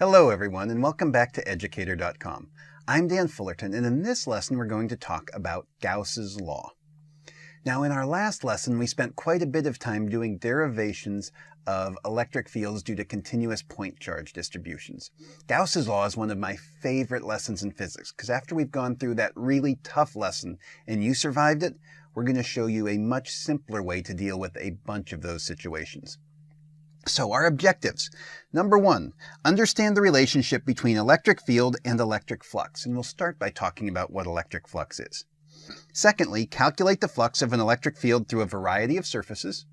Hello everyone, and welcome back to Educator.com. I'm Dan Fullerton, and in this lesson we're going to talk about Gauss's Law. Now in our last lesson we spent quite a bit of time doing derivations of electric fields due to continuous point charge distributions. Gauss's Law is one of my favorite lessons in physics, because after we've gone through that really tough lesson and you survived it, we're going to show you a much simpler way to deal with a bunch of those situations. So our objectives. Number one, understand the relationship between electric field and electric flux. And we'll start by talking about what electric flux is. Secondly, calculate the flux of an electric field through a variety of surfaces.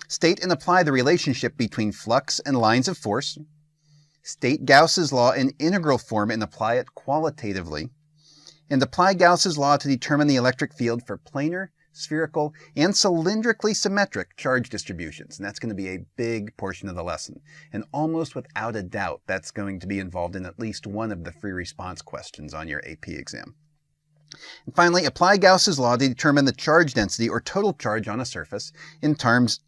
State and apply the relationship between flux and lines of force. State Gauss's law in integral form and apply it qualitatively. And apply Gauss's law to determine the electric field for planar, spherical, and cylindrically symmetric charge distributions. And that's going to be a big portion of the lesson. And almost without a doubt, that's going to be involved in at least one of the free response questions on your AP exam. And finally, apply Gauss's law to determine the charge density or total charge on a surface in terms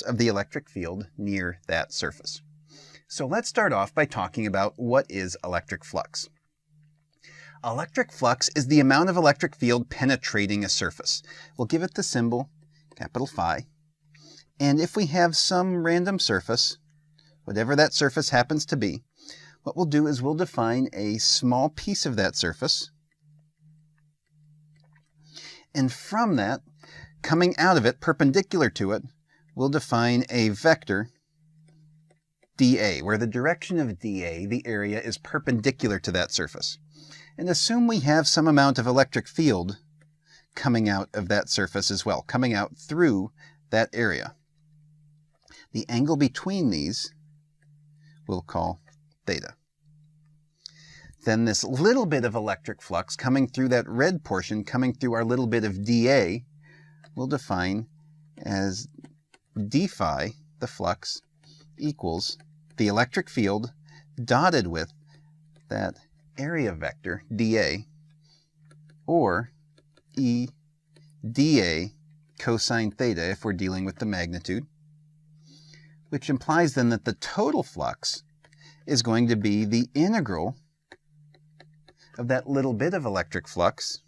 of the electric field near that surface. So let's start off by talking about what is electric flux. Electric flux is the amount of electric field penetrating a surface. We'll give it the symbol, capital Phi. And if we have some random surface, whatever that surface happens to be, what we'll do is we'll define a small piece of that surface. And from that, coming out of it, perpendicular to it, we'll define a vector, dA, where the direction of dA, the area, is perpendicular to that surface. And assume we have some amount of electric field coming out of that surface as well, coming out through that area. The angle between these we'll call theta. Then this little bit of electric flux coming through that red portion, coming through our little bit of dA, we'll define as d phi, the flux, equals the electric field dotted with that area vector, dA, or E dA cosine theta if we're dealing with the magnitude, which implies then that the total flux is going to be the integral of that little bit of electric flux,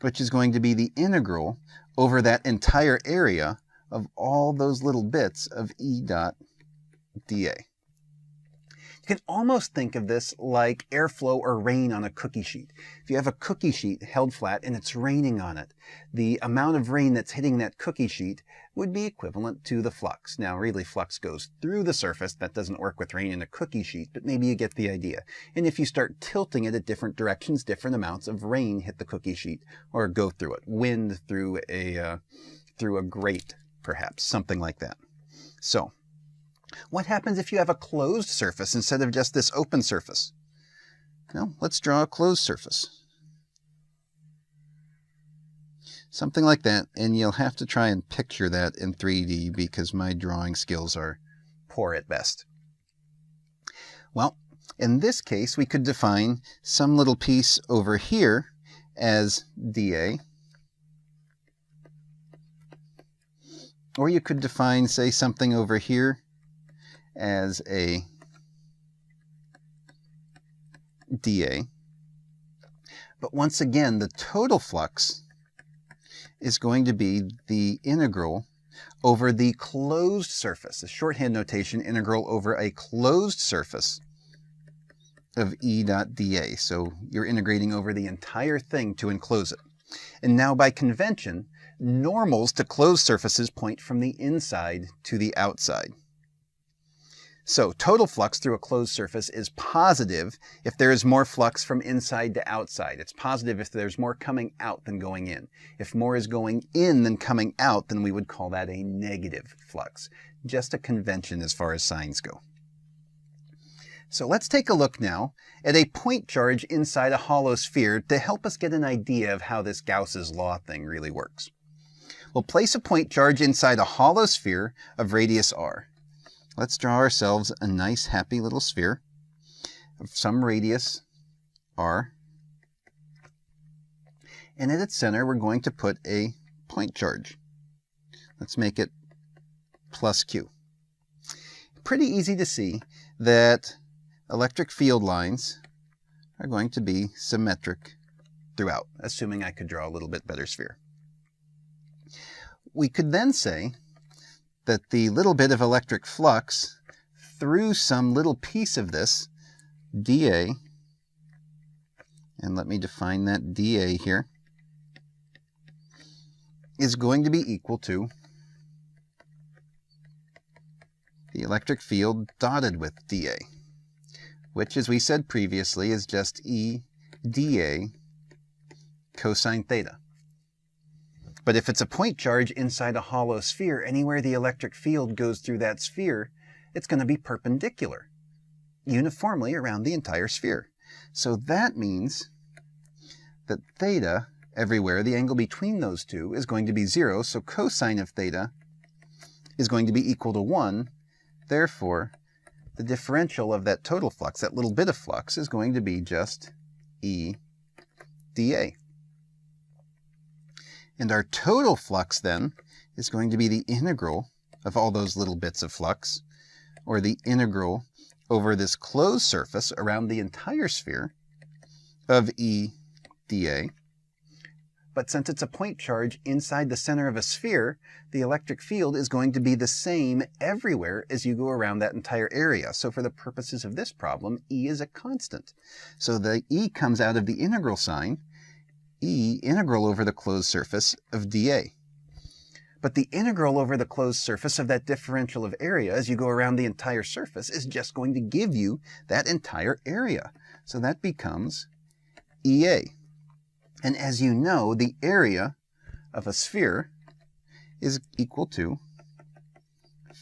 which is going to be the integral over that entire area of all those little bits of E dot dA. You can almost think of this like airflow or rain on a cookie sheet. If you have a cookie sheet held flat and it's raining on it, the amount of rain that's hitting that cookie sheet would be equivalent to the flux. Now, really, flux goes through the surface. That doesn't work with rain in a cookie sheet, but maybe you get the idea. And if you start tilting it at different directions, different amounts of rain hit the cookie sheet or go through it. Wind through a grate, perhaps, something like that. So, what happens if you have a closed surface instead of just this open surface? Well, let's draw a closed surface. Something like that, and you'll have to try and picture that in 3D because my drawing skills are poor at best. Well, in this case, we could define some little piece over here as dA, or you could define, say, something over here as a dA. But once again, the total flux is going to be the integral over the closed surface, a shorthand notation, integral over a closed surface of E dot dA. So you're integrating over the entire thing to enclose it. And now by convention, normals to closed surfaces point from the inside to the outside. So total flux through a closed surface is positive if there is more flux from inside to outside. It's positive if there's more coming out than going in. If more is going in than coming out, then we would call that a negative flux. Just a convention as far as signs go. So let's take a look now at a point charge inside a hollow sphere to help us get an idea of how this Gauss's law thing really works. We'll place a point charge inside a hollow sphere of radius r. Let's draw ourselves a nice, happy little sphere of some radius, r. And at its center, we're going to put a point charge. Let's make it plus q. Pretty easy to see that electric field lines are going to be symmetric throughout, assuming I could draw a little bit better sphere. We could then say that the little bit of electric flux through some little piece of this, dA, and let me define that dA here, is going to be equal to the electric field dotted with dA, which, as we said previously, is just E dA cosine theta. But if it's a point charge inside a hollow sphere, anywhere the electric field goes through that sphere, it's going to be perpendicular, uniformly around the entire sphere. So that means that theta, everywhere, the angle between those two, is going to be 0, so cosine of theta is going to be equal to 1. Therefore, the differential of that total flux, that little bit of flux, is going to be just E dA. And our total flux, then, is going to be the integral of all those little bits of flux, or the integral over this closed surface around the entire sphere of E dA. But since it's a point charge inside the center of a sphere, the electric field is going to be the same everywhere as you go around that entire area. So for the purposes of this problem, E is a constant. So the E comes out of the integral sign, E integral over the closed surface of dA. But the integral over the closed surface of that differential of area as you go around the entire surface is just going to give you that entire area. So that becomes EA. And as you know, the area of a sphere is equal to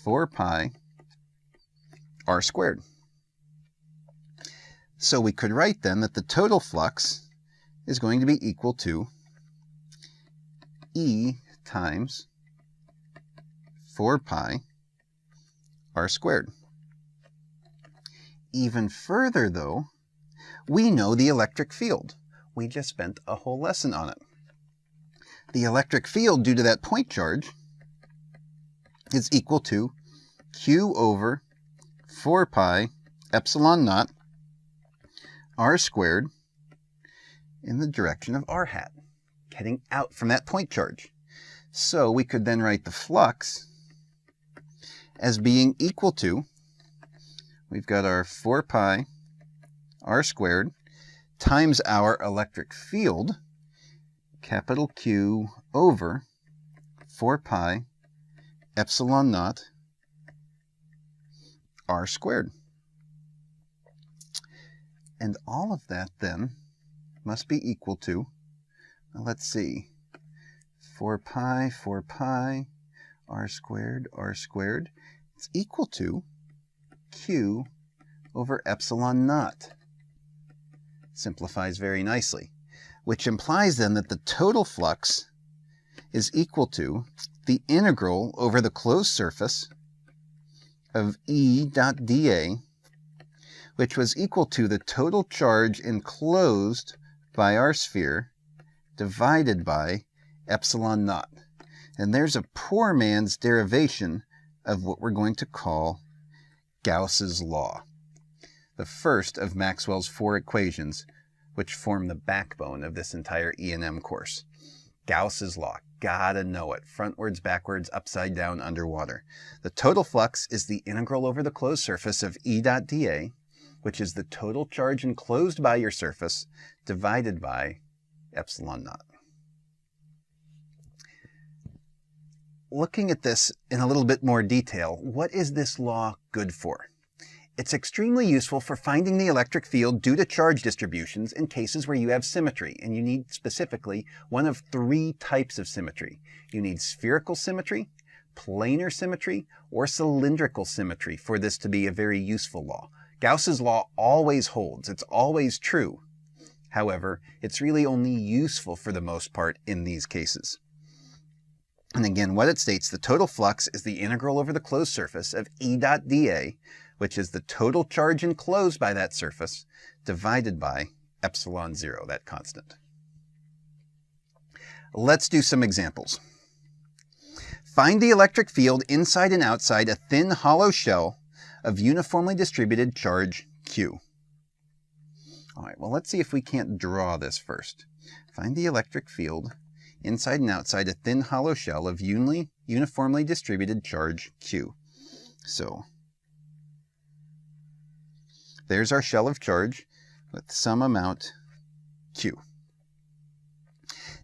4 pi r squared. So we could write then that the total flux is going to be equal to E times 4 pi r squared. Even further, though, we know the electric field. We just spent a whole lesson on it. The electric field due to that point charge is equal to Q over 4 pi epsilon naught r squared in the direction of r hat, heading out from that point charge. So we could then write the flux as being equal to, we've got our 4 pi r squared times our electric field, capital Q, over 4 pi epsilon naught r squared. And all of that then must be equal to, let's see, 4 pi, r squared, it's equal to Q over epsilon naught. Simplifies very nicely, which implies then that the total flux is equal to the integral over the closed surface of E dot dA, which was equal to the total charge enclosed by our sphere divided by epsilon naught. And there's a poor man's derivation of what we're going to call Gauss's law, the first of Maxwell's 4 equations, which form the backbone of this entire E&M course. Gauss's law, gotta know it, frontwards, backwards, upside down, underwater. The total flux is the integral over the closed surface of E dot dA, which is the total charge enclosed by your surface divided by epsilon naught. Looking at this in a little bit more detail, what is this law good for? It's extremely useful for finding the electric field due to charge distributions in cases where you have symmetry, and you need specifically one of 3 types of symmetry. You need spherical symmetry, planar symmetry, or cylindrical symmetry for this to be a very useful law. Gauss's law always holds. It's always true. However, it's really only useful for the most part in these cases. And again, what it states, the total flux is the integral over the closed surface of E dot dA, which is the total charge enclosed by that surface, divided by epsilon 0, that constant. Let's do some examples. Find the electric field inside and outside a thin hollow shell of uniformly distributed charge Q. All right, well, let's see if we can't draw this first. Find the electric field inside and outside a thin hollow shell of uniformly distributed charge Q. So there's our shell of charge with some amount Q.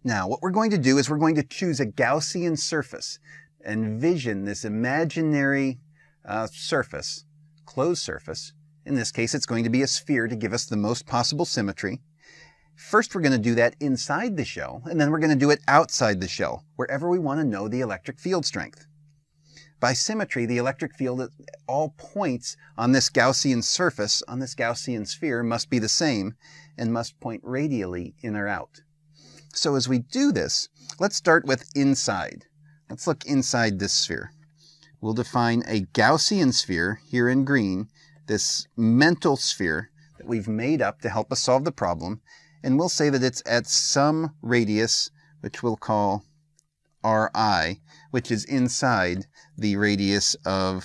Now, what we're going to do is we're going to choose a Gaussian surface. Envision this imaginary surface, closed surface. In this case, it's going to be a sphere to give us the most possible symmetry. First, we're going to do that inside the shell, and then we're going to do it outside the shell, wherever we want to know the electric field strength. By symmetry, the electric field at all points on this Gaussian surface, on this Gaussian sphere, must be the same and must point radially in or out. So as we do this, let's start with inside. Let's look inside this sphere. We'll define a Gaussian sphere here in green, this mental sphere that we've made up to help us solve the problem. And we'll say that it's at some radius, which we'll call Ri, which is inside the radius of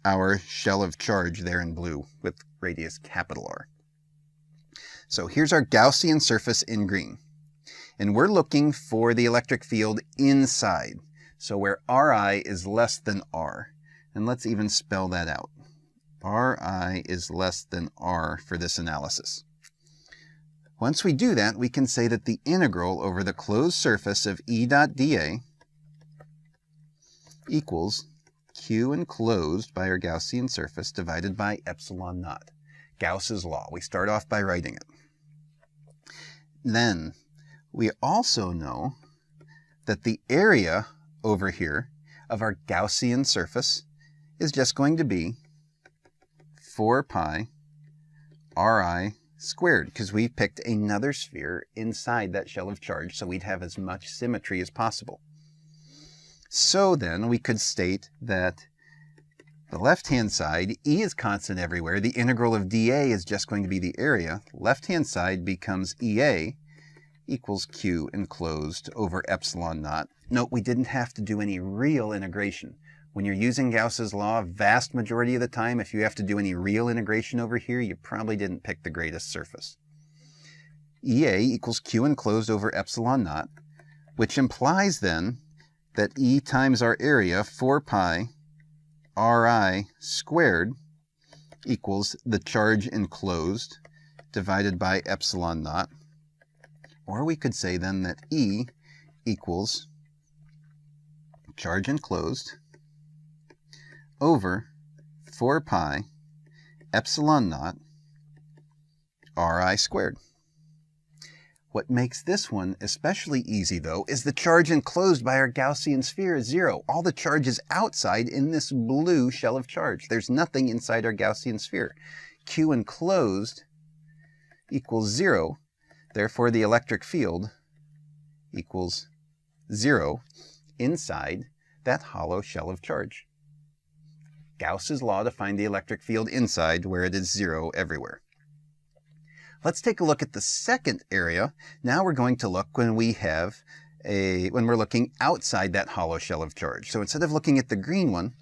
our shell of charge there in blue with radius capital R. So here's our Gaussian surface in green. And we're looking for the electric field inside. So where Ri is less than R. And let's even spell that out. Ri is less than R for this analysis. Once we do that, we can say that the integral over the closed surface of E dot dA equals Q enclosed by our Gaussian surface divided by epsilon naught. Gauss's law. We start off by writing it. Then we also know that the area over here of our Gaussian surface is just going to be 4 pi Ri squared, because we picked another sphere inside that shell of charge, so we'd have as much symmetry as possible. So then we could state that the left-hand side, E is constant everywhere. The integral of dA is just going to be the area. Left-hand side becomes EA equals Q enclosed over epsilon naught. Note, we didn't have to do any real integration. When you're using Gauss's law, vast majority of the time, if you have to do any real integration over here, you probably didn't pick the greatest surface. EA equals Q enclosed over epsilon naught, which implies then that E times our area, 4 pi Ri squared, equals the charge enclosed divided by epsilon naught. Or we could say then that E equals charge enclosed over 4 pi epsilon naught Ri squared. What makes this one especially easy, though, is the charge enclosed by our Gaussian sphere is 0. All the charge is outside in this blue shell of charge. There's nothing inside our Gaussian sphere. Q enclosed equals 0. Therefore, the electric field equals 0 inside that hollow shell of charge. Gauss's law to find the electric field inside where it is 0 everywhere. Let's take a look at the second area. Now we're going to look when we're looking outside that hollow shell of charge. So instead of looking at the green one,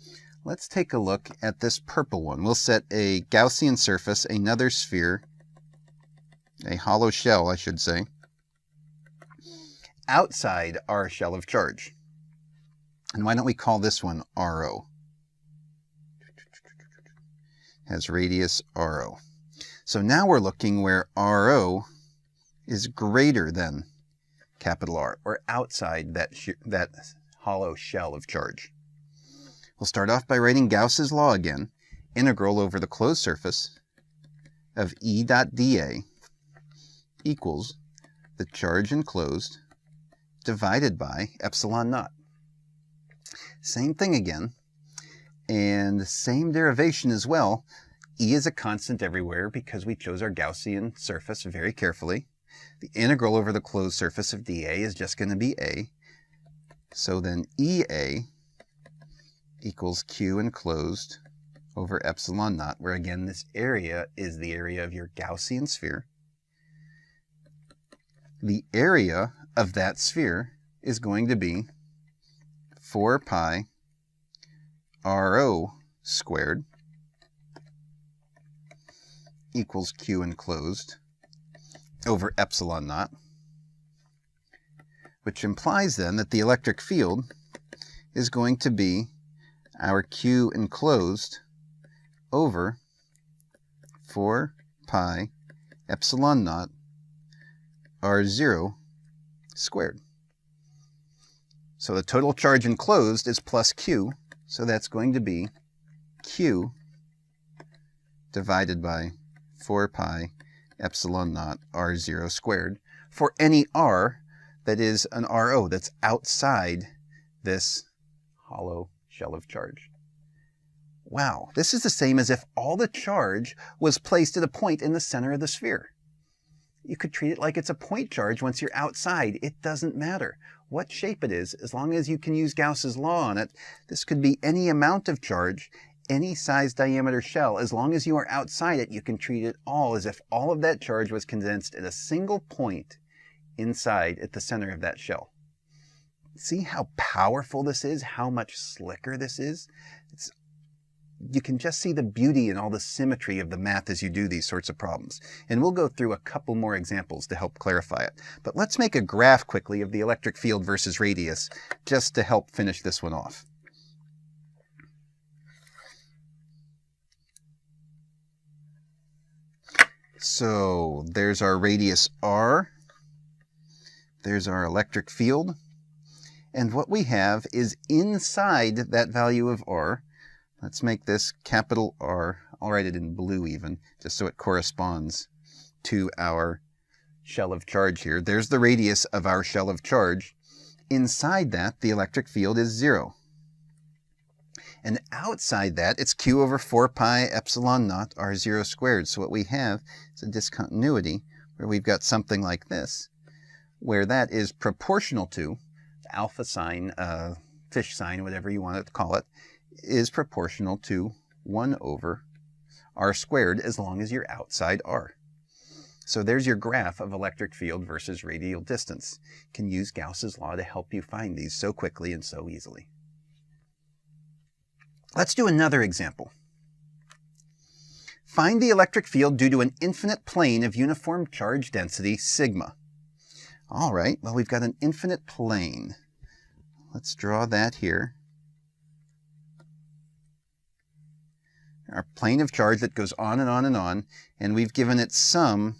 let's take a look at this purple one. We'll set a Gaussian surface, another sphere, a hollow shell, I should say, outside our shell of charge. And why don't we call this one RO? Has radius RO. So now we're looking where RO is greater than capital R, or outside that hollow shell of charge. We'll start off by writing Gauss's law again. Integral over the closed surface of E dot dA equals the charge enclosed divided by epsilon naught. Same thing again, and same derivation as well. E is a constant everywhere because we chose our Gaussian surface very carefully. The integral over the closed surface of dA is just going to be A. So then EA equals Q enclosed over epsilon naught, where again this area is the area of your Gaussian sphere. The area of that sphere is going to be 4 pi RO squared equals Q enclosed over epsilon naught, which implies then that the electric field is going to be our Q enclosed over 4 pi epsilon naught R0 squared. So the total charge enclosed is plus Q, so that's going to be Q divided by 4 pi epsilon naught R0 squared for any R that is an RO that's outside this hollow shell of charge. Wow, this is the same as if all the charge was placed at a point in the center of the sphere. You could treat it like it's a point charge once you're outside. It doesn't matter what shape it is, as long as you can use Gauss's law on it. This could be any amount of charge, any size diameter shell. As long as you are outside it, you can treat it all as if all of that charge was condensed at a single point inside at the center of that shell. See how powerful this is, how much slicker this is? You can just see the beauty and all the symmetry of the math as you do these sorts of problems. And we'll go through a couple more examples to help clarify it. But let's make a graph quickly of the electric field versus radius, just to help finish this one off. So there's our radius r. There's our electric field. And what we have is inside that value of r. Let's make this capital R. I'll write it in blue even, just so it corresponds to our shell of charge here. There's the radius of our shell of charge. Inside that, the electric field is 0. And outside that, it's Q over 4 pi epsilon naught R0 squared. So what we have is a discontinuity where we've got something like this, where that is proportional to alpha sign, fish sign, whatever you want to call it, is proportional to 1 over r squared as long as you're outside r. So there's your graph of electric field versus radial distance. You can use Gauss's law to help you find these so quickly and so easily. Let's do another example. Find the electric field due to an infinite plane of uniform charge density sigma. All right, well, we've got an infinite plane. Let's draw that here. Our plane of charge that goes on and on and on, and we've given it some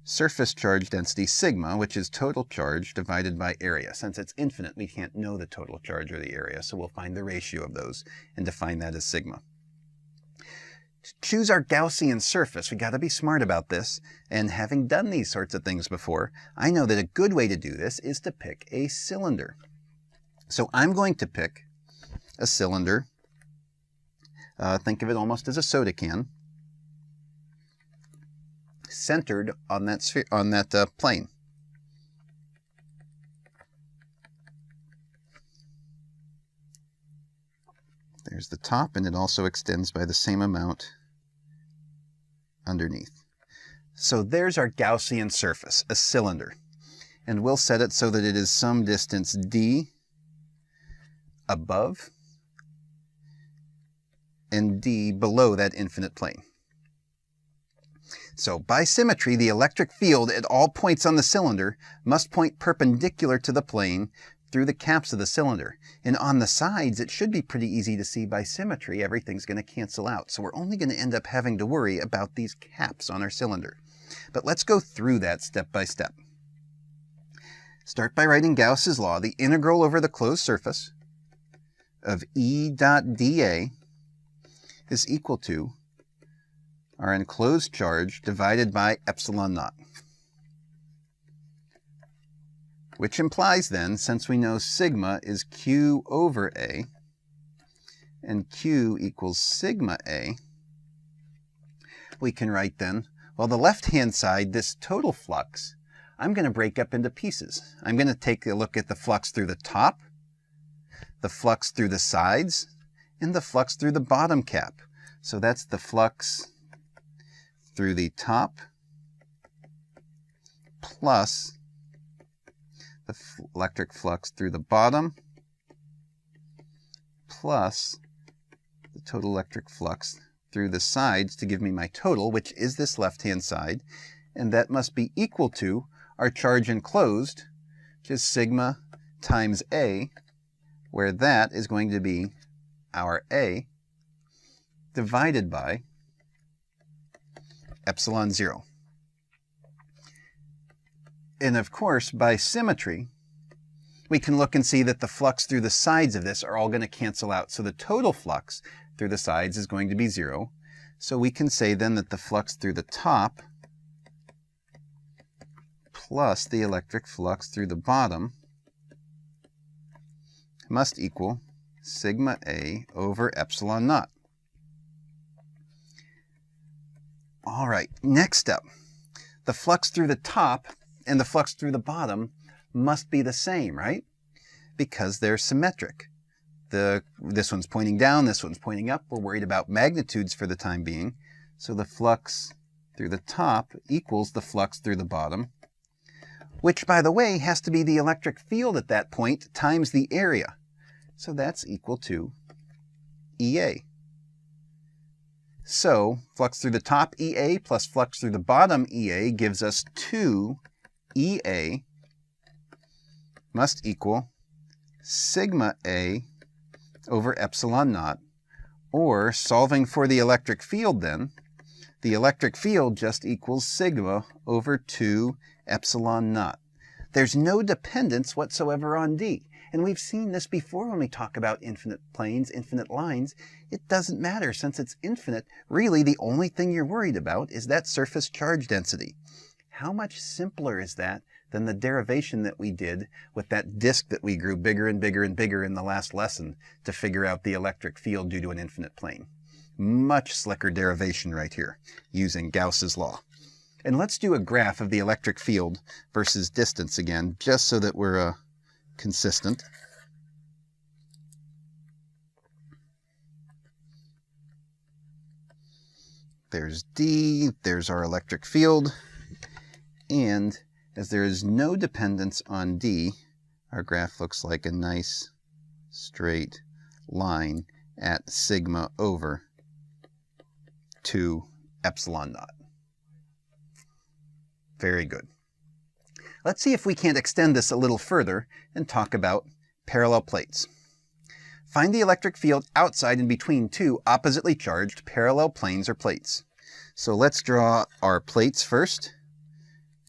surface charge density sigma, which is total charge divided by area. Since it's infinite, we can't know the total charge or the area, so we'll find the ratio of those and define that as sigma. To choose our Gaussian surface, we got to be smart about this, and having done these sorts of things before, I know that a good way to do this is to pick a cylinder. So I'm going to pick a cylinder. Think of it almost as a soda can, centered on that sphere, on that plane. There's the top, and it also extends by the same amount underneath. So there's our Gaussian surface, a cylinder. And we'll set it so that it is some distance d above and d below that infinite plane. So by symmetry, the electric field at all points on the cylinder must point perpendicular to the plane through the caps of the cylinder. And on the sides, it should be pretty easy to see by symmetry. Everything's going to cancel out. So we're only going to end up having to worry about these caps on our cylinder. But let's go through that step by step. Start by writing Gauss's law. The integral over the closed surface of E dot dA is equal to our enclosed charge divided by epsilon naught. Which implies then, since we know sigma is Q over A, and Q equals sigma A, we can write then, well, the left-hand side, this total flux, I'm going to break up into pieces. I'm going to take a look at the flux through the top, the flux through the sides, and the flux through the bottom cap. So that's the flux through the top plus the electric flux through the bottom plus the total electric flux through the sides to give me my total, which is this left-hand side, and that must be equal to our charge enclosed, which is sigma times A, where that is going to be our A, divided by epsilon 0. And of course, by symmetry, we can look and see that the flux through the sides of this are all going to cancel out. So the total flux through the sides is going to be 0. So we can say then that the flux through the top plus the electric flux through the bottom must equal sigma A over epsilon naught. All right, next up, the flux through the top and the flux through the bottom must be the same, right? Because they're symmetric. This one's pointing down, this one's pointing up. We're worried about magnitudes for the time being. So the flux through the top equals the flux through the bottom, which, by the way, has to be the electric field at that point times the area. So that's equal to EA. So flux through the top EA plus flux through the bottom EA gives us 2 EA must equal sigma A over epsilon naught, or solving for the electric field then, the electric field just equals sigma over 2 epsilon naught. There's no dependence whatsoever on D. And we've seen this before when we talk about infinite planes, infinite lines. It doesn't matter. Since it's infinite, really the only thing you're worried about is that surface charge density. How much simpler is that than the derivation that we did with that disk that we grew bigger and bigger and bigger in the last lesson to figure out the electric field due to an infinite plane? Much slicker derivation right here using Gauss's law. And let's do a graph of the electric field versus distance again, just so that we're consistent. There's D, there's our electric field, and as there is no dependence on D, our graph looks like a nice straight line at sigma over 2 epsilon naught. Very good. Let's see if we can't extend this a little further and talk about parallel plates. Find the electric field outside and between two oppositely charged parallel planes or plates. So let's draw our plates first.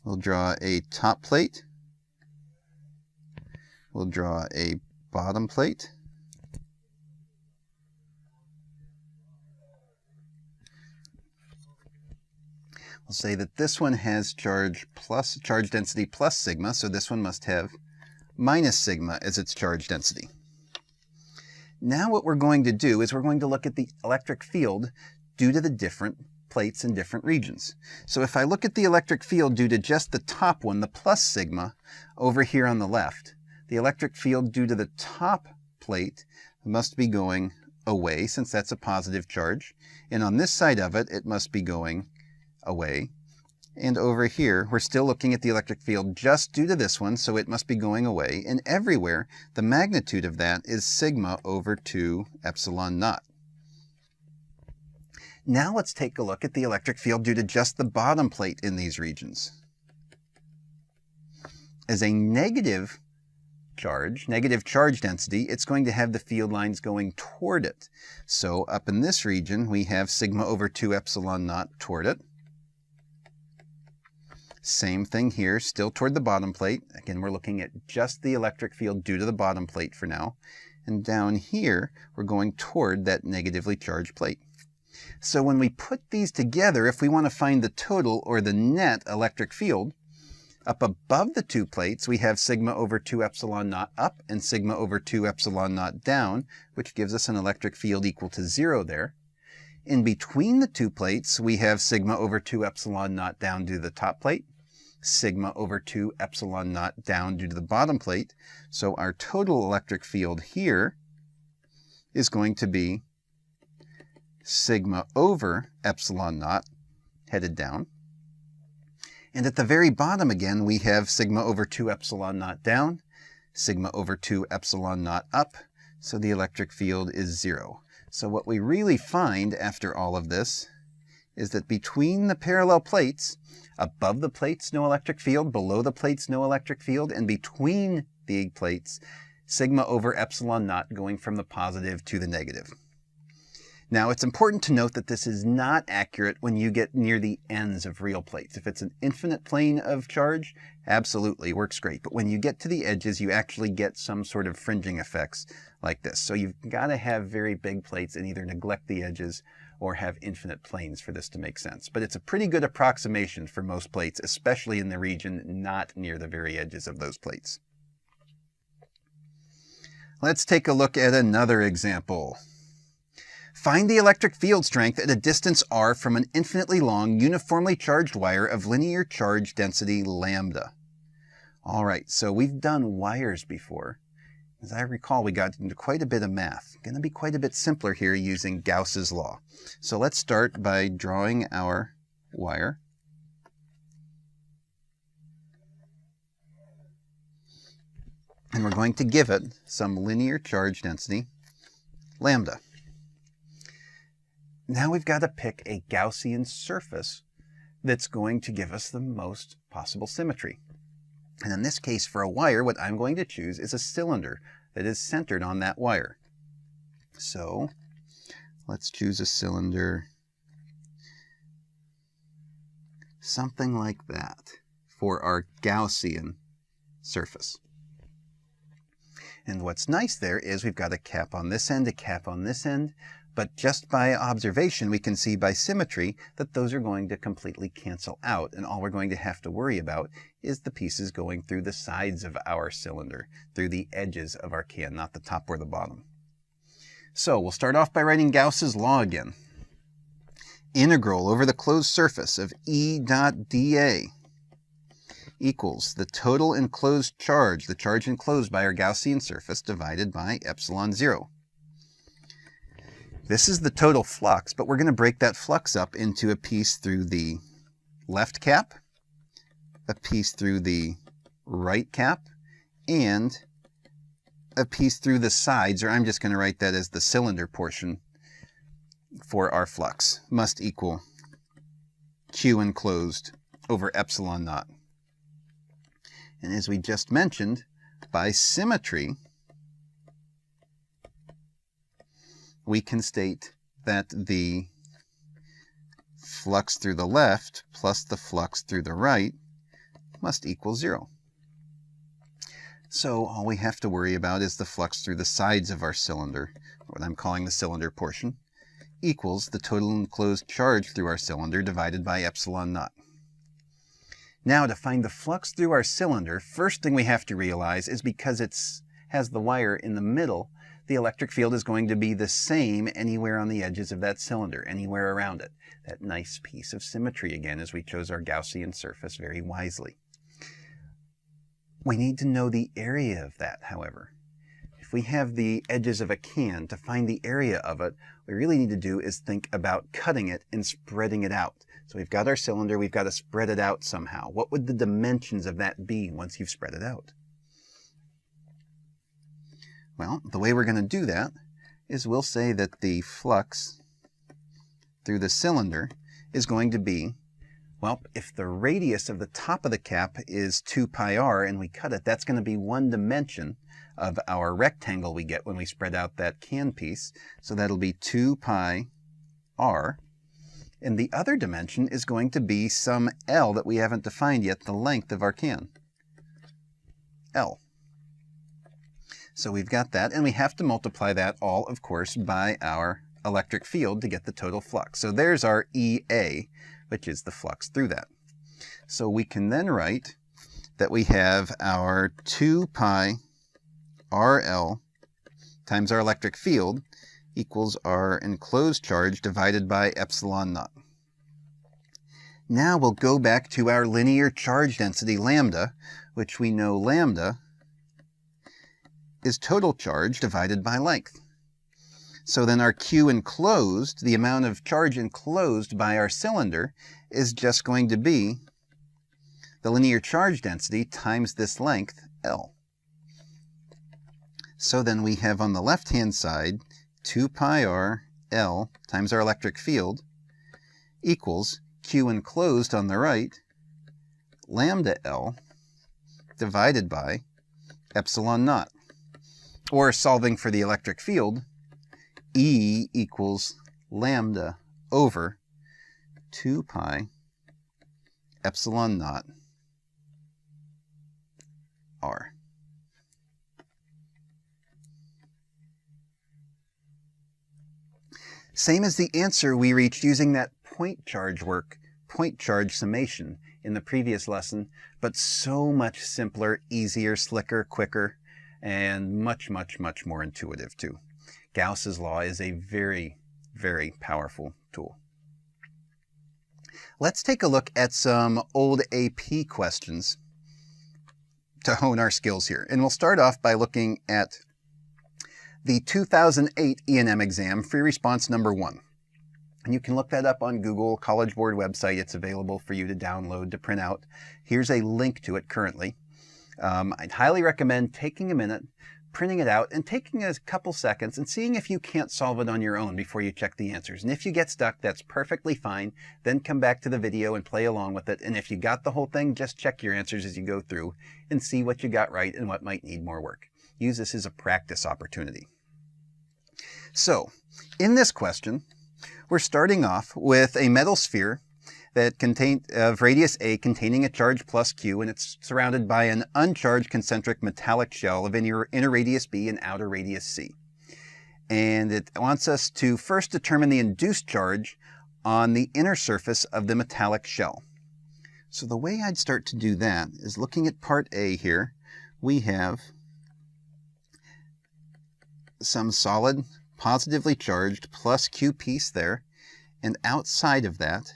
We'll draw a top plate. We'll draw a bottom plate. We'll say that this one has charge density plus sigma, so this one must have minus sigma as its charge density. Now what we're going to do is we're going to look at the electric field due to the different plates in different regions. So if I look at the electric field due to just the top one, the plus sigma, over here on the left, the electric field due to the top plate must be going away, since that's a positive charge. And on this side of it, it must be going away. And over here, we're still looking at the electric field just due to this one, so it must be going away. And everywhere, the magnitude of that is sigma over 2 epsilon naught. Now let's take a look at the electric field due to just the bottom plate in these regions. As a negative charge density, it's going to have the field lines going toward it. So up in this region, we have sigma over 2 epsilon naught toward it. Same thing here, still toward the bottom plate. Again, we're looking at just the electric field due to the bottom plate for now. And down here, we're going toward that negatively charged plate. So when we put these together, if we want to find the total or the net electric field, up above the two plates, we have sigma over 2 epsilon naught up and sigma over 2 epsilon naught down, which gives us an electric field equal to 0 there. In between the two plates, we have sigma over 2 epsilon naught down due to the top plate, sigma over 2 epsilon naught down due to the bottom plate. So our total electric field here is going to be sigma over epsilon naught headed down. And at the very bottom again, we have sigma over 2 epsilon naught down, sigma over 2 epsilon naught up, so the electric field is 0. So what we really find after all of this is that between the parallel plates, above the plates, no electric field, below the plates, no electric field, and between the plates, sigma over epsilon naught going from the positive to the negative. Now, it's important to note that this is not accurate when you get near the ends of real plates. If it's an infinite plane of charge, absolutely works great. But when you get to the edges, you actually get some sort of fringing effects like this. So you've got to have very big plates and either neglect the edges or have infinite planes for this to make sense. But it's a pretty good approximation for most plates, especially in the region not near the very edges of those plates. Let's take a look at another example. Find the electric field strength at a distance r from an infinitely long, uniformly charged wire of linear charge density lambda. All right, so we've done wires before. As I recall, we got into quite a bit of math. Going to be quite a bit simpler here using Gauss's law. So let's start by drawing our wire. And we're going to give it some linear charge density lambda. Now we've got to pick a Gaussian surface that's going to give us the most possible symmetry. And in this case, for a wire, what I'm going to choose is a cylinder that is centered on that wire. So let's choose a cylinder, something like that, for our Gaussian surface. And what's nice there is we've got a cap on this end, a cap on this end, but just by observation, we can see by symmetry that those are going to completely cancel out, and all we're going to have to worry about is the pieces going through the sides of our cylinder, through the edges of our can, not the top or the bottom. So we'll start off by writing Gauss's law again. Integral over the closed surface of E dot dA equals the total enclosed charge, the charge enclosed by our Gaussian surface, divided by epsilon 0. This is the total flux, but we're going to break that flux up into a piece through the left cap, a piece through the right cap, and a piece through the sides, or I'm just going to write that as the cylinder portion for our flux, must equal Q enclosed over epsilon naught. And as we just mentioned, by symmetry, we can state that the flux through the left plus the flux through the right must equal 0. So all we have to worry about is the flux through the sides of our cylinder, what I'm calling the cylinder portion, equals the total enclosed charge through our cylinder divided by epsilon naught. Now, to find the flux through our cylinder, first thing we have to realize is because it has the wire in the middle, the electric field is going to be the same anywhere on the edges of that cylinder, anywhere around it. That nice piece of symmetry again, as we chose our Gaussian surface very wisely. We need to know the area of that, however. If we have the edges of a can, to find the area of it, what we really need to do is think about cutting it and spreading it out. So we've got our cylinder, we've got to spread it out somehow. What would the dimensions of that be once you've spread it out? Well, the way we're going to do that is we'll say that the flux through the cylinder is going to be, well, if the radius of the top of the cap is 2 pi r and we cut it, that's going to be one dimension of our rectangle we get when we spread out that can piece. So that'll be 2 pi r. And the other dimension is going to be some L that we haven't defined yet, the length of our can. L. So we've got that, and we have to multiply that all, of course, by our electric field to get the total flux. So there's our EA, which is the flux through that. So we can then write that we have our 2 pi RL times our electric field equals our enclosed charge divided by epsilon naught. Now we'll go back to our linear charge density lambda, which we know lambda is total charge divided by length. So then our Q enclosed, the amount of charge enclosed by our cylinder, is just going to be the linear charge density times this length, L. So then we have on the left-hand side 2 pi r L times our electric field equals Q enclosed on the right, lambda L, divided by epsilon naught. Or solving for the electric field, E equals lambda over 2 pi epsilon naught R. Same as the answer we reached using that point charge summation in the previous lesson, but so much simpler, easier, slicker, quicker, and much, much, much more intuitive too. Gauss's law is a very, very powerful tool. Let's take a look at some old AP questions to hone our skills here. And we'll start off by looking at the 2008 E&M exam, free response number 1. And you can look that up on Google, College Board website. It's available for you to download, to print out. Here's a link to it currently. I'd highly recommend taking a minute, printing it out, and taking a couple seconds and seeing if you can't solve it on your own before you check the answers. And if you get stuck, that's perfectly fine. Then come back to the video and play along with it. And if you got the whole thing, just check your answers as you go through and see what you got right and what might need more work. Use this as a practice opportunity. So, in this question, we're starting off with a metal sphere that of radius A containing a charge plus Q, and it's surrounded by an uncharged concentric metallic shell of inner radius B and outer radius C. And it wants us to first determine the induced charge on the inner surface of the metallic shell. So the way I'd start to do that is looking at part A here. We have some solid, positively charged plus Q piece there, and outside of that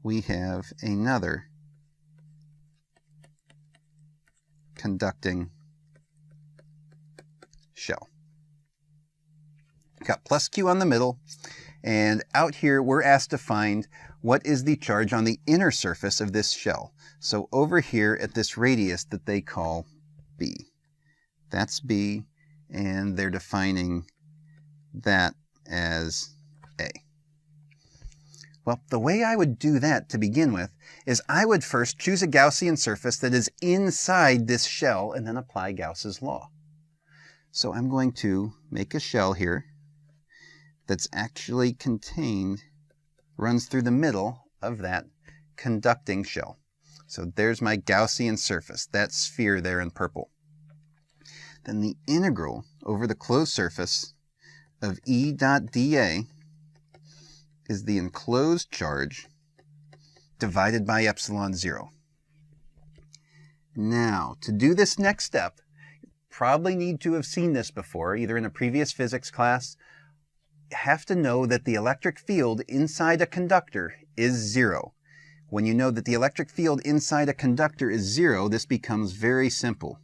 we have another conducting shell. Got plus Q on the middle, and out here we're asked to find what is the charge on the inner surface of this shell. So over here at this radius that they call B. That's B, and they're defining that as A. Well, the way I would do that to begin with is I would first choose a Gaussian surface that is inside this shell and then apply Gauss's law. So I'm going to make a shell here that's actually runs through the middle of that conducting shell. So there's my Gaussian surface, that sphere there in purple. Then the integral over the closed surface of E dot dA is the enclosed charge divided by epsilon 0. Now, to do this next step, you probably need to have seen this before, either in a previous physics class. You have to know that the electric field inside a conductor is 0. When you know that the electric field inside a conductor is 0, this becomes very simple.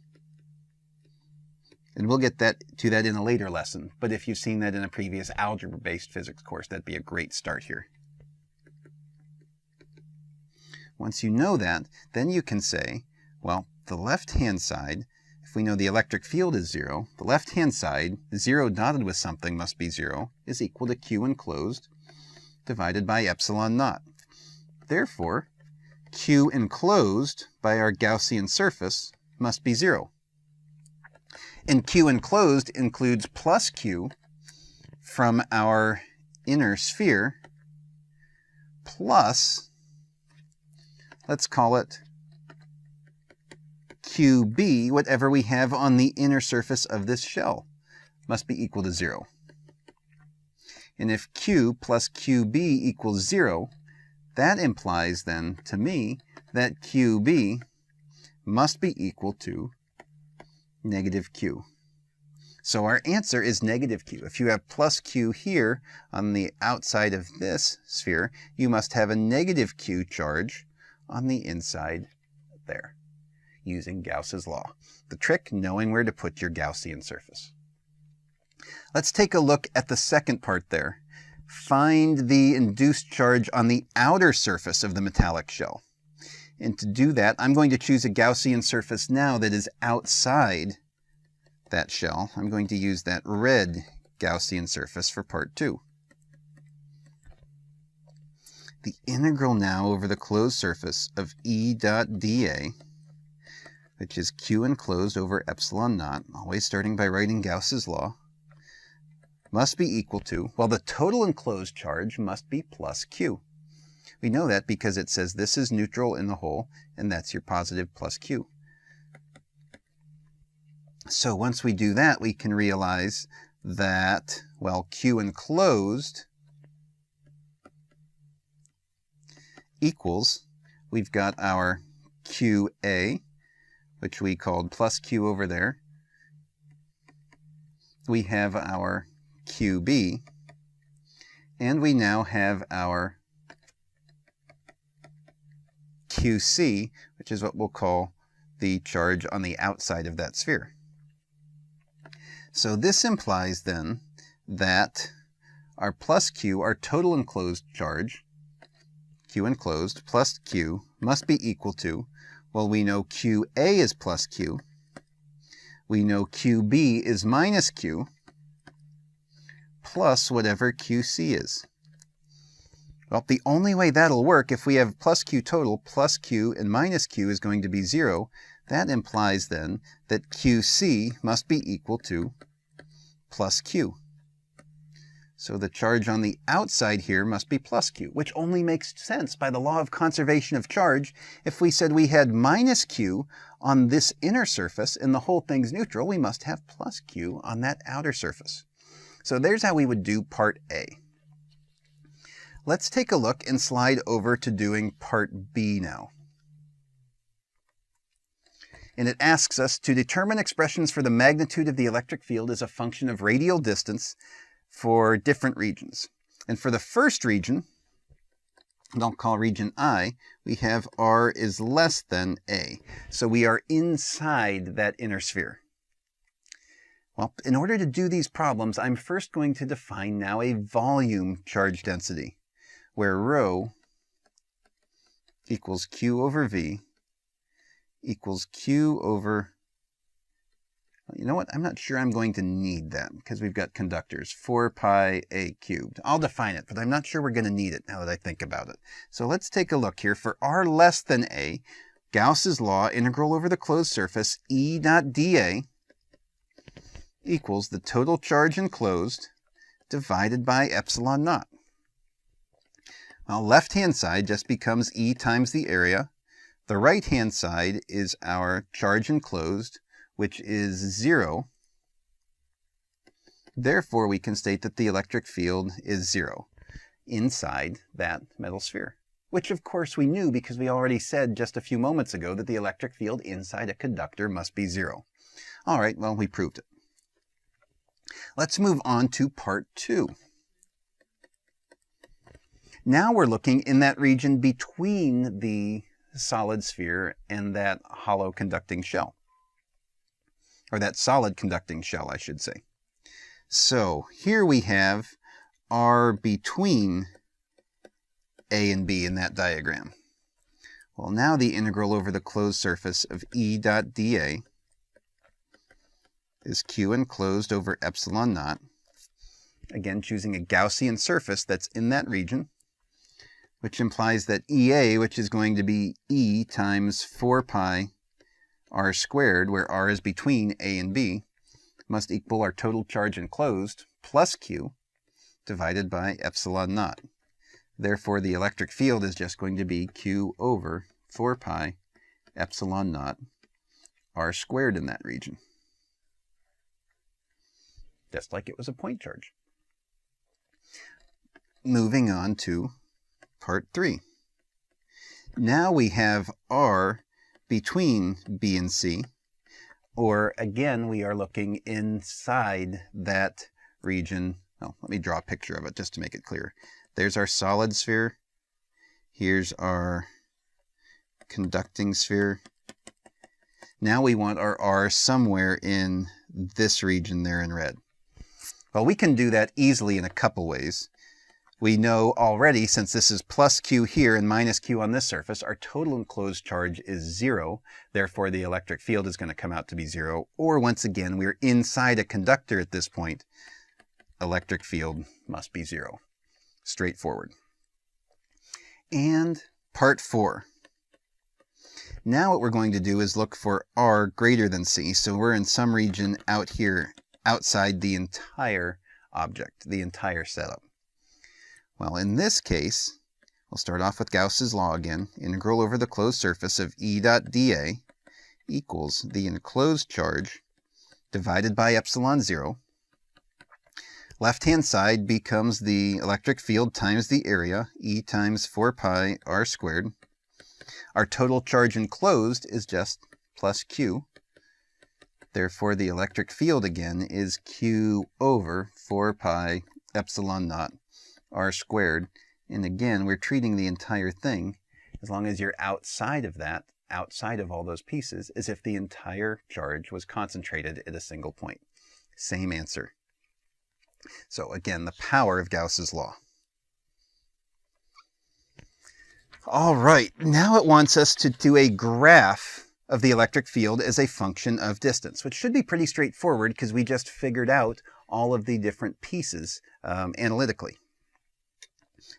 And we'll get to that in a later lesson, but if you've seen that in a previous algebra-based physics course, that'd be a great start here. Once you know that, then you can say, well, the left-hand side, if we know the electric field is 0, the left-hand side, 0 dotted with something must be 0, is equal to Q enclosed divided by epsilon naught. Therefore, Q enclosed by our Gaussian surface must be 0. And Q enclosed includes plus Q from our inner sphere plus, let's call it QB, whatever we have on the inner surface of this shell, must be equal to 0. And if Q plus QB equals 0, that implies then to me that QB must be equal to negative Q. So our answer is negative Q. If you have plus Q here on the outside of this sphere, you must have a negative Q charge on the inside there, using Gauss's law. The trick, knowing where to put your Gaussian surface. Let's take a look at the second part there. Find the induced charge on the outer surface of the metallic shell. And to do that, I'm going to choose a Gaussian surface now that is outside that shell. I'm going to use that red Gaussian surface for part 2. The integral now over the closed surface of E dot dA, which is Q enclosed over epsilon naught, always starting by writing Gauss's law, must be equal to, well, the total enclosed charge must be plus Q. We know that because it says this is neutral in the hole, and that's your positive plus Q. So once we do that, we can realize that, well, Q enclosed equals, we've got our QA, which we called plus Q over there. We have our QB, and we now have our QC, which is what we'll call the charge on the outside of that sphere. So this implies then that our plus Q, our total enclosed charge, Q enclosed plus Q, must be equal to, well, we know QA is plus Q, we know QB is minus Q, plus whatever QC is. Well, the only way that'll work, if we have plus Q total, plus Q and minus Q is going to be 0, that implies then that QC must be equal to plus Q. So the charge on the outside here must be plus Q, which only makes sense by the law of conservation of charge. If we said we had minus Q on this inner surface and the whole thing's neutral, we must have plus Q on that outer surface. So there's how we would do part A. Let's take a look and slide over to doing part B now. And it asks us to determine expressions for the magnitude of the electric field as a function of radial distance for different regions. And for the first region, and I'll call region I, we have R is less than A. So we are inside that inner sphere. Well, in order to do these problems, I'm first going to define now a volume charge density, where rho equals Q over V equals Q over, you know what, I'm not sure I'm going to need that because we've got conductors, 4 pi A cubed. I'll define it, but I'm not sure we're going to need it now that I think about it. So let's take a look here. For R less than A, Gauss's law, integral over the closed surface, E dot dA equals the total charge enclosed divided by epsilon naught. Well, left-hand side just becomes E times the area. The right-hand side is our charge enclosed, which is 0. Therefore, we can state that the electric field is 0 inside that metal sphere, which of course we knew because we already said just a few moments ago that the electric field inside a conductor must be 0. All right, well, we proved it. Let's move on to part 2. Now we're looking in that region between the solid sphere and that hollow conducting shell. Or that solid conducting shell, I should say. So here we have R between A and B in that diagram. Well, now the integral over the closed surface of E dot dA is Q enclosed over epsilon naught. Again, choosing a Gaussian surface that's in that region, which implies that EA, which is going to be E times 4 pi R squared, where R is between A and B, must equal our total charge enclosed plus Q divided by epsilon naught. Therefore, the electric field is just going to be Q over 4 pi epsilon naught R squared in that region. Just like it was a point charge. Moving on to part 3. Now we have R between B and C, or again, we are looking inside that region. Oh, let me draw a picture of it just to make it clear. There's our solid sphere. Here's our conducting sphere. Now we want our R somewhere in this region there in red. Well, we can do that easily in a couple ways. We know already, since this is plus Q here and minus Q on this surface, our total enclosed charge is 0. Therefore, the electric field is going to come out to be 0. Or once again, we're inside a conductor at this point. electric field must be 0. Straightforward. And part 4. Now what we're going to do is look for R greater than C. So we're in some region out here outside the entire object, the entire setup. Well, in this case, we'll start off with Gauss's law again. Integral over the closed surface of E dot dA equals the enclosed charge divided by epsilon 0. Left-hand side becomes the electric field times the area, E times 4 pi r squared. Our total charge enclosed is just plus Q. Therefore, the electric field again is Q over 4 pi epsilon naught r squared. And again, we're treating the entire thing, as long as you're outside of that, outside of all those pieces, as if the entire charge was concentrated at a single point. Same answer. So again, the power of Gauss's law. All right, now it wants us to do a graph of the electric field as a function of distance, which should be pretty straightforward because we just figured out all of the different pieces analytically.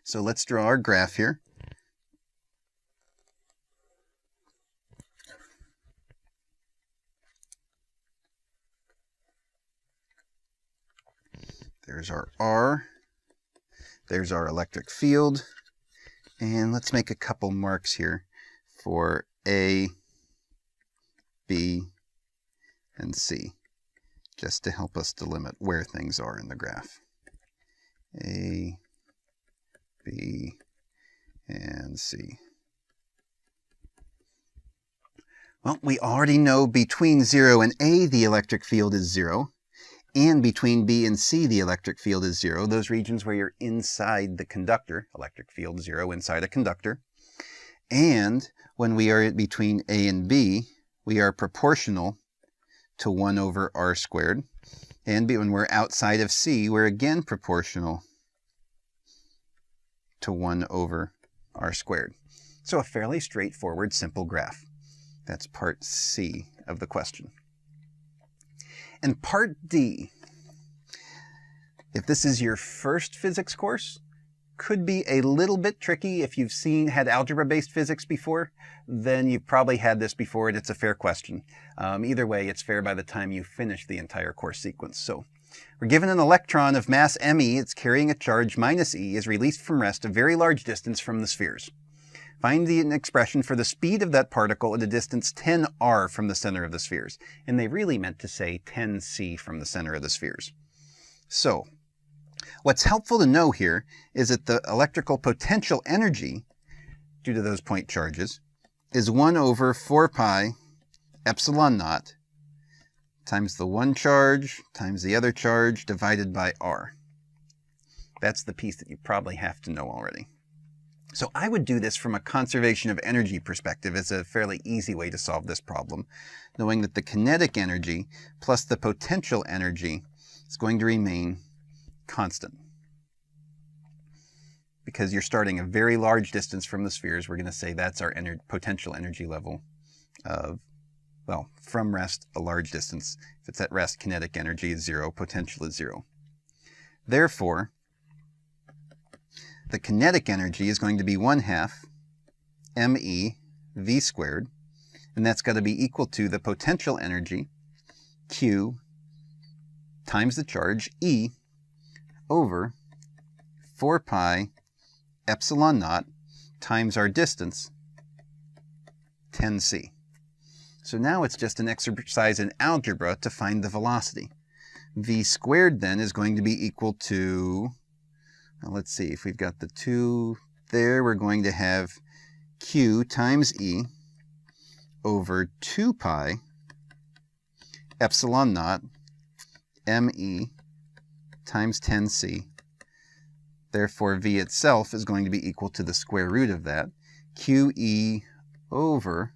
So let's draw our graph here. There's our R. There's our electric field. And let's make a couple marks here for A, B, and C, just to help us delimit where things are in the graph. A, B, and C. Well, we already know between 0 and A the electric field is 0, and between B and C the electric field is 0. Those regions where you're inside the conductor, electric field 0 inside a conductor. And when we are between A and B, we are proportional to 1 over r squared. And when we're outside of C, we're again proportional to 1 over r squared. So a fairly straightforward, simple graph. That's part C of the question. And part D, if this is your first physics course, could be a little bit tricky. If you've had algebra-based physics before, then you've probably had this before and it's a fair question. Either way, it's fair by the time you finish the entire course sequence. So we're given an electron of mass me, it's carrying a charge minus e, is released from rest a very large distance from the spheres. Find the expression for the speed of that particle at a distance 10r from the center of the spheres. And they really meant to say 10c from the center of the spheres. So, what's helpful to know here is that the electrical potential energy, due to those point charges, is 1 over 4 pi epsilon naught times the one charge times the other charge divided by r. That's the piece that you probably have to know already. So I would do this from a conservation of energy perspective as a fairly easy way to solve this problem, knowing that the kinetic energy plus the potential energy is going to remain constant. Because you're starting a very large distance from the spheres, we're going to say that's our potential energy level of, well, from rest, a large distance. If it's at rest, kinetic energy is 0, potential is 0. Therefore, the kinetic energy is going to be 1/2 me v squared, and that's got to be equal to the potential energy, Q, times the charge, E, over 4 pi epsilon naught times our distance, 10c. So now it's just an exercise in algebra to find the velocity. V squared then is going to be equal to, now let's see, if we've got the 2 there, we're going to have Q times E over 2 pi epsilon naught me times 10c. Therefore, V itself is going to be equal to the square root of that. QE over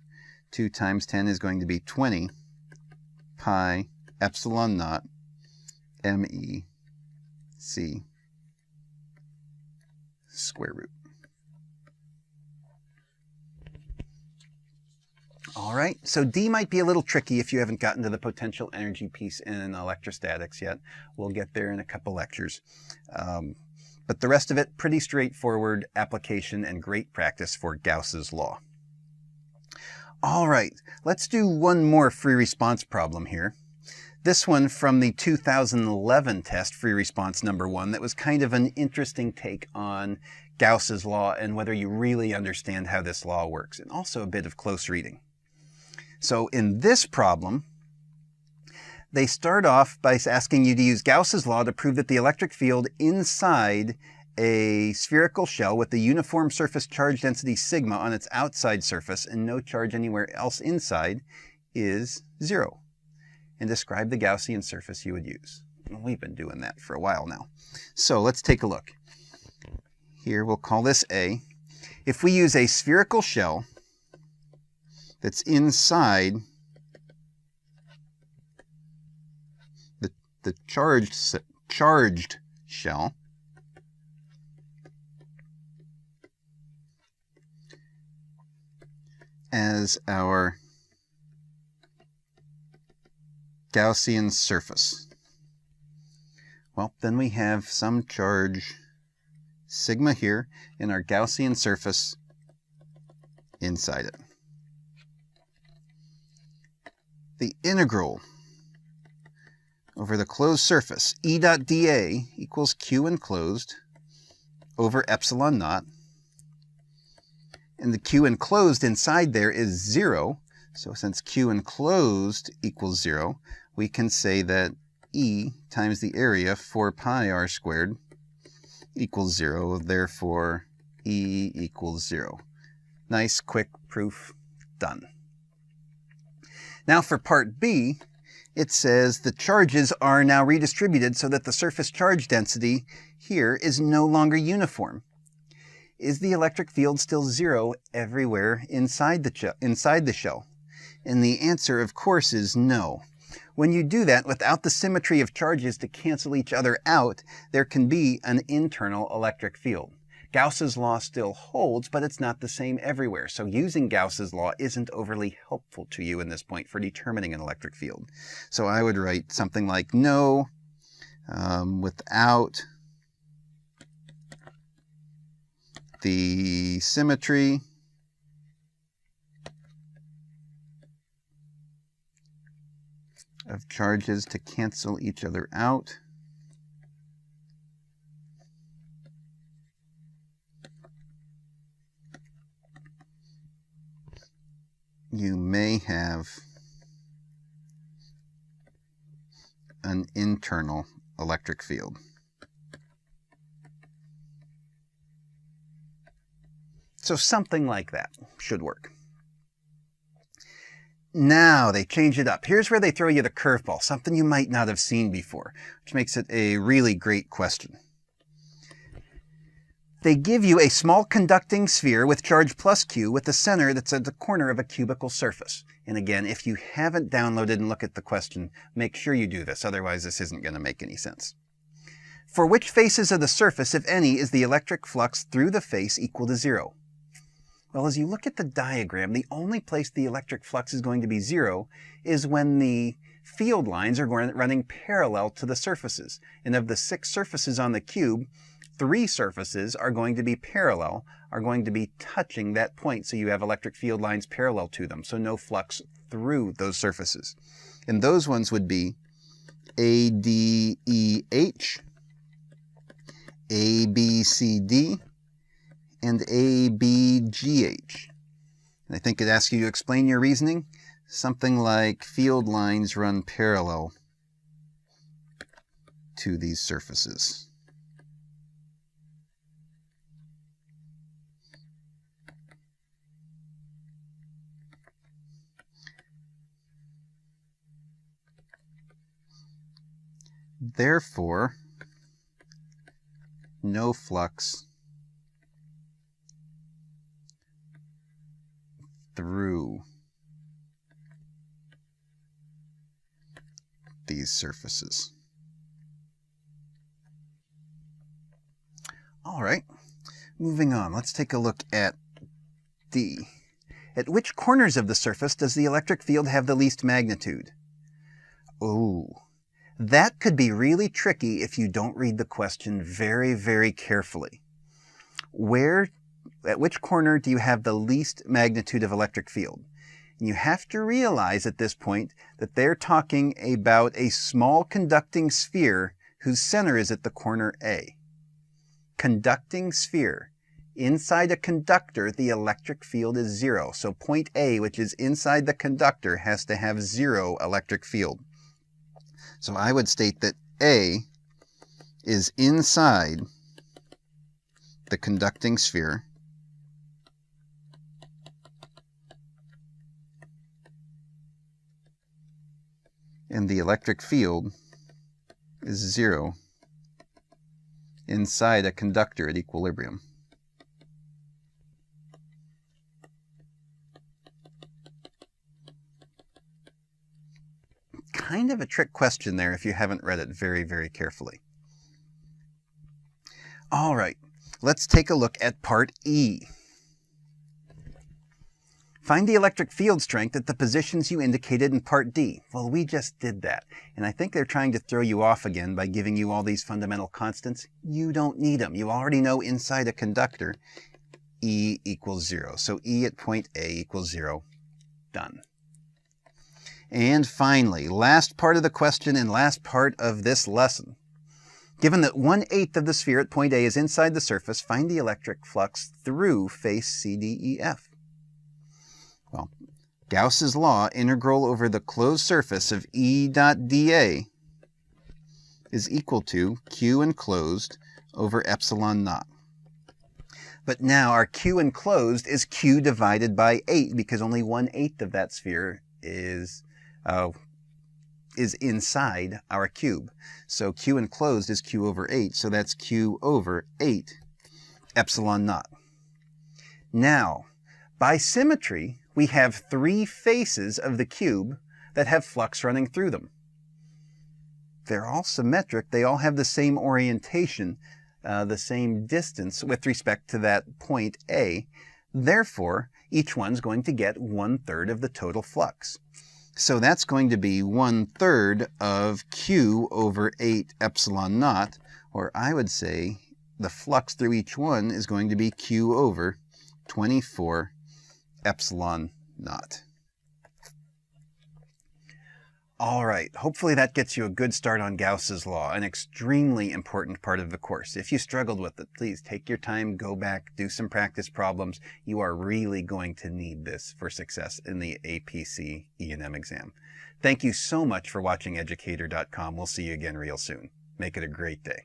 2 times 10 is going to be 20 pi epsilon naught me c square root. All right, so D might be a little tricky if you haven't gotten to the potential energy piece in electrostatics yet. We'll get there in a couple lectures. But the rest of it, pretty straightforward application and great practice for Gauss's law. All right, let's do one more free response problem here. This one from the 2011 test, free response number 1, that was kind of an interesting take on Gauss's law and whether you really understand how this law works, and also a bit of close reading. So in this problem, they start off by asking you to use Gauss's law to prove that the electric field inside a spherical shell with the uniform surface charge density sigma on its outside surface and no charge anywhere else inside is 0. And describe the Gaussian surface you would use. We've been doing that for a while now. So let's take a look. Here we'll call this A. If we use a spherical shell that's inside the charged shell, as our Gaussian surface, well, then we have some charge sigma here in our Gaussian surface inside it. The integral over the closed surface, E dot dA equals Q enclosed over epsilon naught. And the Q enclosed inside there is 0. So since Q enclosed equals 0, we can say that E times the area, 4 pi r squared, equals 0. Therefore, E equals 0. Nice, quick proof. Done. Now for part B, it says the charges are now redistributed so that the surface charge density here is no longer uniform. Is the electric field still 0 everywhere inside the shell? And the answer, of course, is no. When you do that, without the symmetry of charges to cancel each other out, there can be an internal electric field. Gauss's law still holds, but it's not the same everywhere. So using Gauss's law isn't overly helpful to you in this point for determining an electric field. So I would write something like no, without the symmetry of charges to cancel each other out, you may have an internal electric field. So something like that should work. Now they change it up. Here's where they throw you the curveball, something you might not have seen before, which makes it a really great question. They give you a small conducting sphere with charge plus Q with the center that's at the corner of a cubical surface. And again, if you haven't downloaded and look at the question, make sure you do this, otherwise this isn't going to make any sense. For which faces of the surface, if any, is the electric flux through the face equal to 0? Well, as you look at the diagram, the only place the electric flux is going to be 0 is when the field lines are running parallel to the surfaces. And of the 6 surfaces on the cube, 3 surfaces are going to be parallel, are going to be touching that point, so you have electric field lines parallel to them, so no flux through those surfaces. And those ones would be ADEH, ABCD, and ABGH. And I think it asks you to explain your reasoning. Something like field lines run parallel to these surfaces. Therefore, no flux through these surfaces. All right, moving on. Let's take a look at D. At which corners of the surface does the electric field have the least magnitude? Oh, that could be really tricky if you don't read the question very, very carefully. At which corner do you have the least magnitude of electric field? And you have to realize at this point that they're talking about a small conducting sphere whose center is at the corner A. Conducting sphere. Inside a conductor, the electric field is 0. So point A, which is inside the conductor, has to have 0 electric field. So I would state that A is inside the conducting sphere, and the electric field is 0 inside a conductor at equilibrium. Kind of a trick question there if you haven't read it very, very carefully. All right, let's take a look at part E. Find the electric field strength at the positions you indicated in part D. Well, we just did that. And I think they're trying to throw you off again by giving you all these fundamental constants. You don't need them. You already know inside a conductor, E equals 0. So E at point A equals 0. Done. And finally, last part of the question and last part of this lesson. Given that 1/8 of the sphere at point A is inside the surface, find the electric flux through face CDEF. Well, Gauss's law, integral over the closed surface of E dot dA, is equal to Q enclosed over epsilon naught. But now our Q enclosed is Q divided by 8 because only 1/8 of that sphere is inside our cube. So Q enclosed is Q over 8, so that's Q over 8 epsilon naught. Now, by symmetry, we have 3 faces of the cube that have flux running through them. They're all symmetric. They all have the same orientation, the same distance with respect to that point A. Therefore, each one's going to get 1/3 of the total flux. So that's going to be 1/3 of Q over 8 epsilon naught, or I would say the flux through each one is going to be Q over 24 epsilon naught. All right, hopefully that gets you a good start on Gauss's law, an extremely important part of the course. If you struggled with it, please take your time, go back, do some practice problems. You are really going to need this for success in the APC E&M exam. Thank you so much for watching Educator.com. We'll see you again real soon. Make it a great day.